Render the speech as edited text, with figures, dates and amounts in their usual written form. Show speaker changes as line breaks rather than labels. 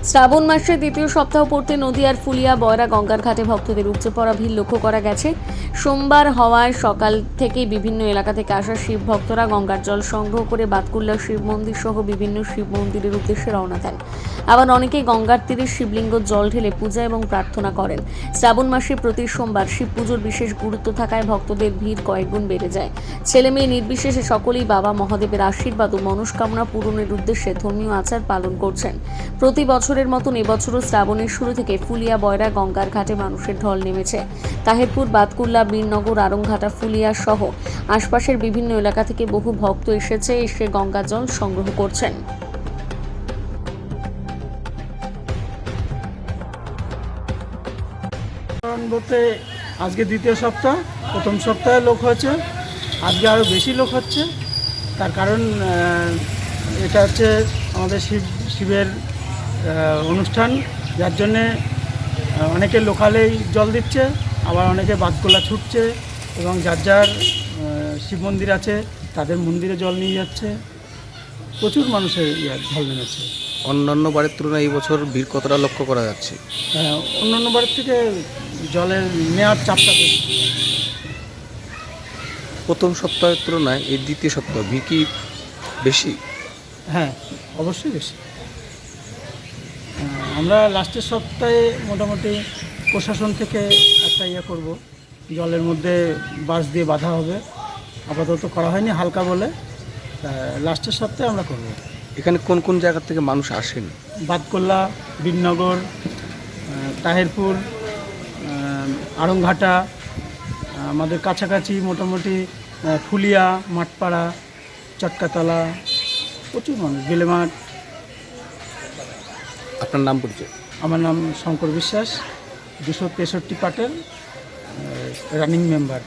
শ্রাবণ মাসের দ্বিতীয় সপ্তাহ পড়তে নদীয়ার ফুলিয়া বয়রা গঙ্গার ঘাটে ভক্তদের উপচে পড়া ভিড় লক্ষ্য করা গেছে। সোমবার হওয়ায় সকাল থেকেই বিভিন্ন এলাকা থেকে আসা শিব ভক্তরা গঙ্গার জল সংগ্রহ করে বাতকুল্লা শিব মন্দির সহ বিভিন্ন শিব মন্দিরের উদ্দেশ্যে রওনা দেন। আবার অনেকেই গঙ্গার তীরে শিবলিঙ্গ জল ঢেলে পূজা এবং প্রার্থনা করেন। শ্রাবণ মাসে প্রতি সোমবার শিব পুজোর বিশেষ গুরুত্ব থাকায় ভক্তদের ভিড় কয়েকগুণ বেড়ে যায়। ছেলে মেয়ে নির্বিশেষে সকলেই বাবা মহাদেবের আশীর্বাদ ও মনস্কামনা পূরণের উদ্দেশ্যে ধর্মীয় আচার পালন করছেন। প্রতি বছরের মতন এবছরও শ্রাবণের শুরু থেকে ফুলিয়া বয়রা গঙ্গার ঘাটে মানুষের ঢল নেমেছে। তাহেরপুর, বাতকুল্লা, বীরনগর, আরংঘাটা, ফুলিয়া সহ আশপাশের বিভিন্ন এলাকা থেকে বহু ভক্ত এসে গঙ্গা জল সংগ্রহ করছেন।
বলতে আজকে দ্বিতীয় সপ্তাহ, প্রথম সপ্তাহে লোক হয়েছে, আজকে আরও বেশি লোক হচ্ছে। তার কারণ এটা হচ্ছে আমাদের শিবের অনুষ্ঠান, যার জন্যে অনেকে লোকালেই জল দিচ্ছে, আবার অনেকে বাতকুল্লা ছুটছে এবং যার যার শিব মন্দির আছে তাদের মন্দিরে জল নিয়ে যাচ্ছে। প্রচুর মানুষের ঢল নেমেছে।
অন্যান্য বারের তুলনায় এই বছর ভিড় কতটা লক্ষ্য করা যাচ্ছে?
অন্যান্য বারের থেকে জলের নেওয়ার চাপটা বেশি।
প্রথম সপ্তাহের তুলনায় এই দ্বিতীয় সপ্তাহ ভিড় কি বেশি?
হ্যাঁ, অবশ্যই বেশি। আমরা লাস্টের সপ্তাহে মোটামুটি প্রশাসন থেকে একটা করব, জলের মধ্যে বাঁশ দিয়ে বাঁধা হবে। আপাতত করা হয়নি, হালকা বলে। লাস্টের সপ্তাহে আমরা করব।
এখানে কোন কোন জায়গা থেকে মানুষ আসেন?
বাতকুল্লা, বীরনগর, তাহেরপুর, আরংঘাটা, আমাদের কাছাকাছি মোটামুটি ফুলিয়া, মাঠপাড়া, চটকাতলা, প্রচুর মানুষ, বেলেমাঠ।
আপনার নাম পরিচয়?
আমার নাম শঙ্কর বিশ্বাস, 263 পার্টের রানিং মেম্বার।